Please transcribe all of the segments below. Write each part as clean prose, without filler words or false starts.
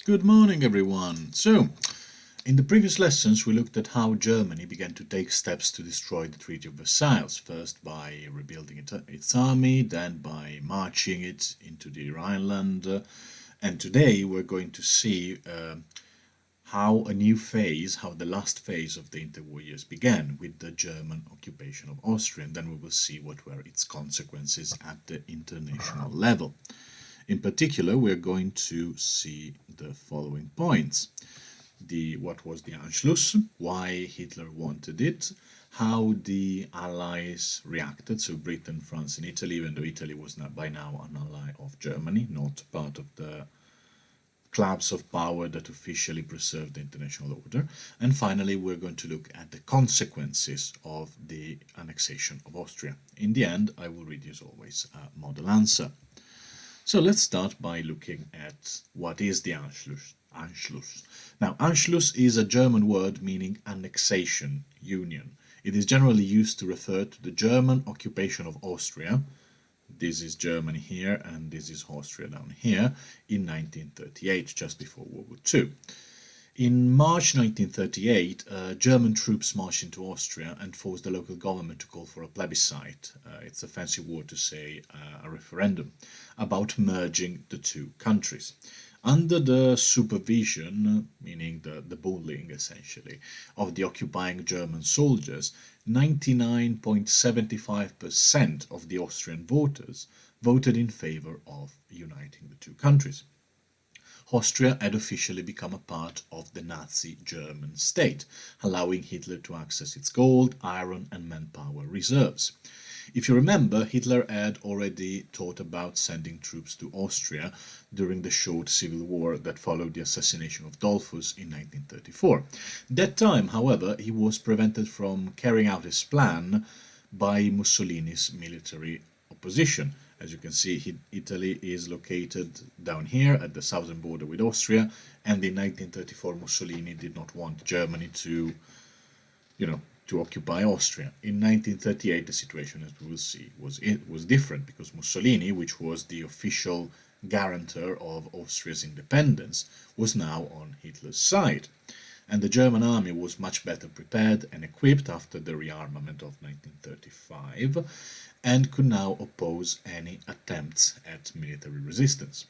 Good morning, everyone. So, in the previous lessons, we looked at how Germany began to take steps to destroy the Treaty of Versailles, first by rebuilding its army, then by marching it into the Rhineland. And today we're going to see how a new phase, how the last phase of the interwar years began with the German occupation of Austria. And then we will see what were its consequences at the international level. In particular, we're going to see the following points. What was the Anschluss, why Hitler wanted it, how the Allies reacted, so Britain, France and Italy, even though Italy was not by now an ally of Germany, not part of the clubs of power that officially preserved the international order. And finally, we're going to look at the consequences of the annexation of Austria. In the end, I will read you, as always, a model answer. So let's start by looking at what is the Anschluss. Now, Anschluss is a German word meaning annexation, union. It is generally used to refer to the German occupation of Austria. This is Germany here and this is Austria down here in 1938, just before World War II. In March 1938, German troops marched into Austria and forced the local government to call for a plebiscite. It's a fancy word to say a referendum about merging the two countries. Under the supervision, meaning the bullying essentially, of the occupying German soldiers, 99.75% of the Austrian voters voted in favor of uniting the two countries. Austria had officially become a part of the Nazi German state, allowing Hitler to access its gold, iron and manpower reserves. If you remember, Hitler had already thought about sending troops to Austria during the short civil war that followed the assassination of Dollfuss in 1934. That time, however, he was prevented from carrying out his plan by Mussolini's military opposition. As you can see, Italy is located down here at the southern border with Austria, and in 1934 Mussolini did not want Germany to occupy Austria. In 1938 the situation, as we will see, was different, because Mussolini, which was the official guarantor of Austria's independence, was now on Hitler's side. And the German army was much better prepared and equipped after the rearmament of 1935 and could now oppose any attempts at military resistance.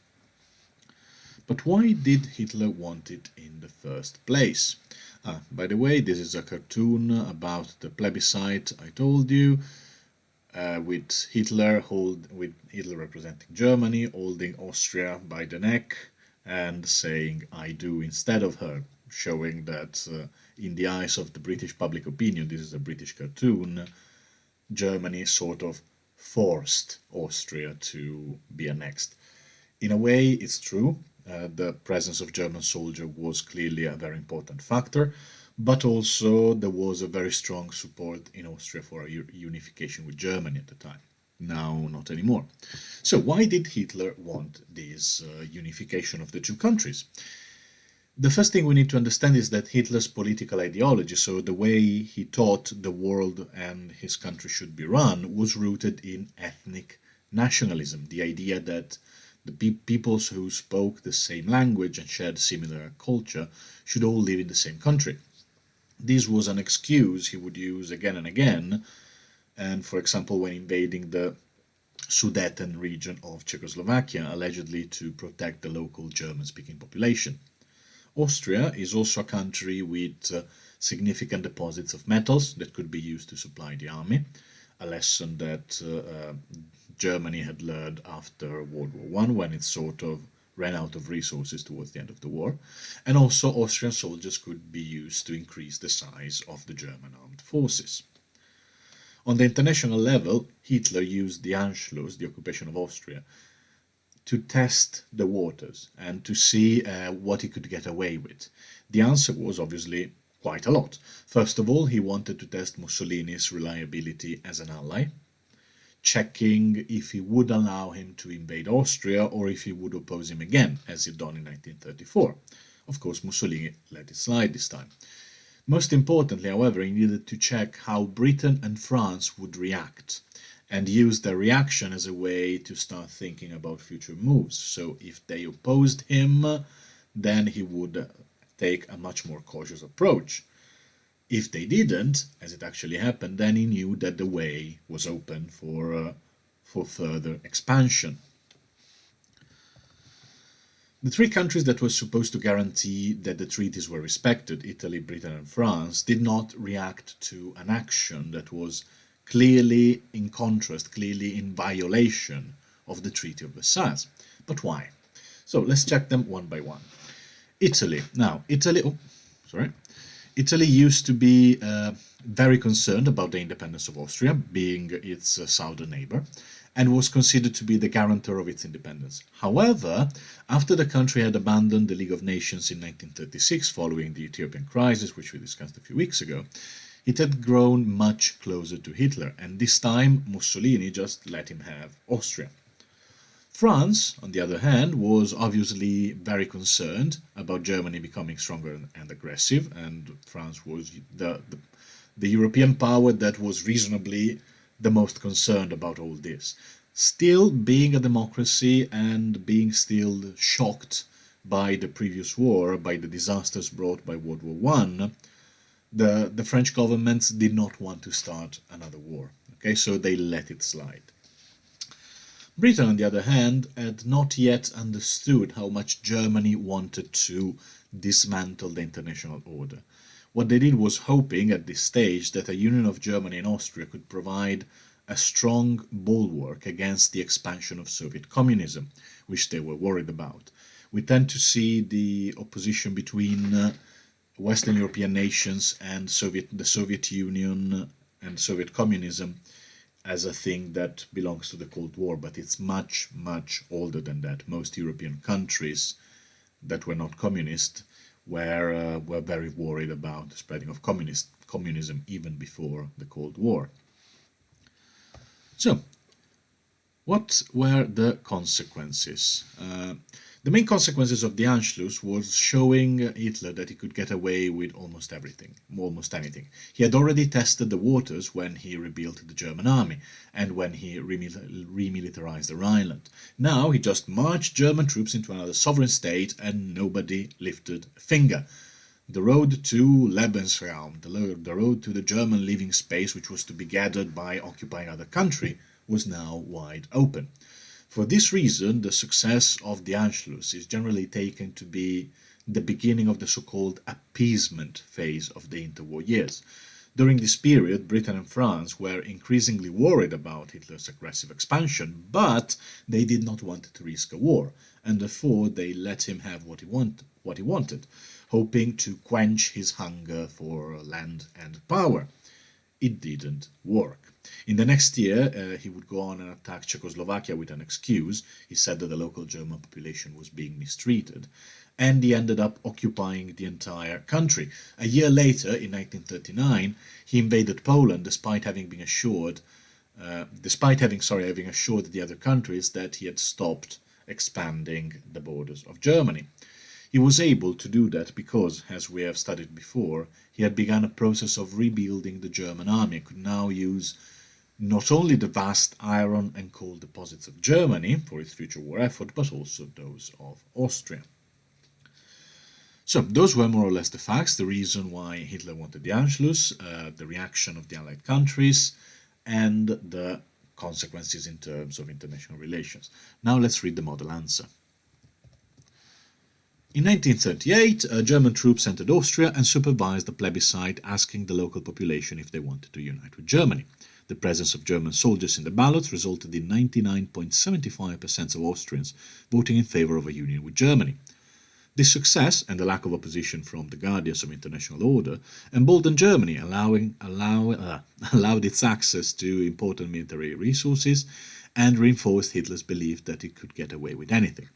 But why did Hitler want it in the first place? By the way, this is a cartoon about the plebiscite I told you, with Hitler representing Germany, holding Austria by the neck and saying "I do" instead of her, showing that in the eyes of the British public opinion, this is a British cartoon, Germany sort of forced Austria to be annexed. In a way, it's true. The presence of German soldiers was clearly a very important factor, but also there was a very strong support in Austria for a unification with Germany at the time. Now, not anymore. So why did Hitler want this unification of the two countries? The first thing we need to understand is that Hitler's political ideology, so the way he thought the world and his country should be run, was rooted in ethnic nationalism, the idea that the peoples who spoke the same language and shared similar culture should all live in the same country. This was an excuse he would use again and again, and for example when invading the Sudeten region of Czechoslovakia, allegedly to protect the local German-speaking population. Austria is also a country with significant deposits of metals that could be used to supply the army, a lesson that Germany had learned after World War I, when it sort of ran out of resources towards the end of the war, and also Austrian soldiers could be used to increase the size of the German armed forces. On the international level, Hitler used the Anschluss, the occupation of Austria, to test the waters and to see what he could get away with. The answer was obviously quite a lot. First of all, he wanted to test Mussolini's reliability as an ally, checking if he would allow him to invade Austria or if he would oppose him again, as he'd done in 1934. Of course, Mussolini let it slide this time. Most importantly, however, he needed to check how Britain and France would react, and use their reaction as a way to start thinking about future moves. So if they opposed him, then he would take a much more cautious approach. If they didn't, as it actually happened, then he knew that the way was open for further expansion. The three countries that were supposed to guarantee that the treaties were respected, Italy, Britain, and France, did not react to an action that was clearly in contrast, clearly in violation of the Treaty of Versailles. But why? So let's check them one by one. Italy. Now, Italy used to be very concerned about the independence of Austria, being its southern neighbor, and was considered to be the guarantor of its independence. However, after the country had abandoned the League of Nations in 1936, following the Ethiopian crisis, which we discussed a few weeks ago, it had grown much closer to Hitler, and this time Mussolini just let him have Austria. France, on the other hand, was obviously very concerned about Germany becoming stronger and aggressive, and France was the European power that was reasonably the most concerned about all this. Still, being a democracy and being still shocked by the previous war, by the disasters brought by World War I, the French government did not want to start another war. Okay, so they let it slide. Britain, on the other hand, had not yet understood how much Germany wanted to dismantle the international order. What they did was hoping at this stage that a union of Germany and Austria could provide a strong bulwark against the expansion of Soviet communism, which they were worried about. We tend to see the opposition between Western European nations and the Soviet Union and Soviet communism as a thing that belongs to the Cold War, but it's much, much older than that. Most European countries that were not communist were very worried about the spreading of communism even before the Cold War. So, what were the consequences? The main consequences of the Anschluss was showing Hitler that he could get away with almost anything. He had already tested the waters when he rebuilt the German army and when he remilitarized the Rhineland. Now he just marched German troops into another sovereign state and nobody lifted a finger. The road to Lebensraum, the road to the German living space, which was to be gathered by occupying other country, was now wide open. For this reason, the success of the Anschluss is generally taken to be the beginning of the so-called appeasement phase of the interwar years. During this period, Britain and France were increasingly worried about Hitler's aggressive expansion, but they did not want to risk a war, and therefore they let him have what he wanted, hoping to quench his hunger for land and power. It didn't work. In the next year, he would go on and attack Czechoslovakia with an excuse. He said that the local German population was being mistreated, and he ended up occupying the entire country. A year later, in 1939, he invaded Poland, despite having assured the other countries that he had stopped expanding the borders of Germany. He was able to do that because, as we have studied before, he had begun a process of rebuilding the German army and could now use not only the vast iron and coal deposits of Germany for its future war effort, but also those of Austria. So, those were more or less the facts, the reason why Hitler wanted the Anschluss, the reaction of the Allied countries, and the consequences in terms of international relations. Now let's read the model answer. In 1938, German troops entered Austria and supervised a plebiscite asking the local population if they wanted to unite with Germany. The presence of German soldiers in the ballots resulted in 99.75% of Austrians voting in favor of a union with Germany. This success and the lack of opposition from the guardians of international order emboldened Germany, allowed its access to important military resources and reinforced Hitler's belief that it could get away with anything.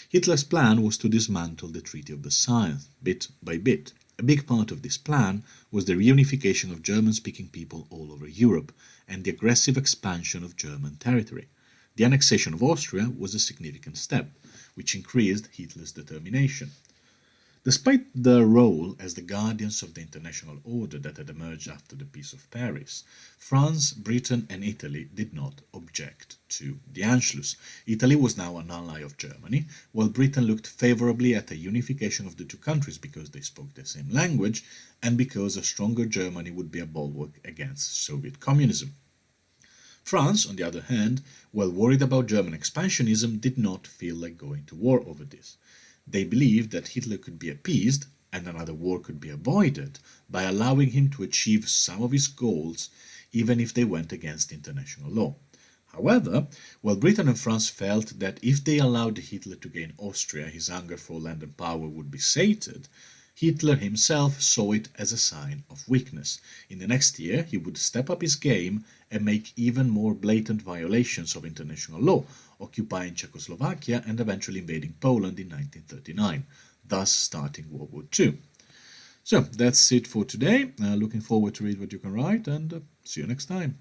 Hitler's plan was to dismantle the Treaty of Versailles bit by bit. A big part of this plan was the reunification of German-speaking people all over Europe and the aggressive expansion of German territory. The annexation of Austria was a significant step, which increased Hitler's determination. Despite their role as the guardians of the international order that had emerged after the Peace of Paris, France, Britain, and Italy did not object to the Anschluss. Italy was now an ally of Germany, while Britain looked favorably at a unification of the two countries because they spoke the same language and because a stronger Germany would be a bulwark against Soviet communism. France, on the other hand, while worried about German expansionism, did not feel like going to war over this. They believed that Hitler could be appeased and another war could be avoided by allowing him to achieve some of his goals, even if they went against international law. However, while Britain and France felt that if they allowed Hitler to gain Austria, his hunger for land and power would be sated, Hitler himself saw it as a sign of weakness. In the next year, he would step up his game and make even more blatant violations of international law, occupying Czechoslovakia and eventually invading Poland in 1939, thus starting World War II. So that's it for today. Looking forward to read what you can write, and see you next time.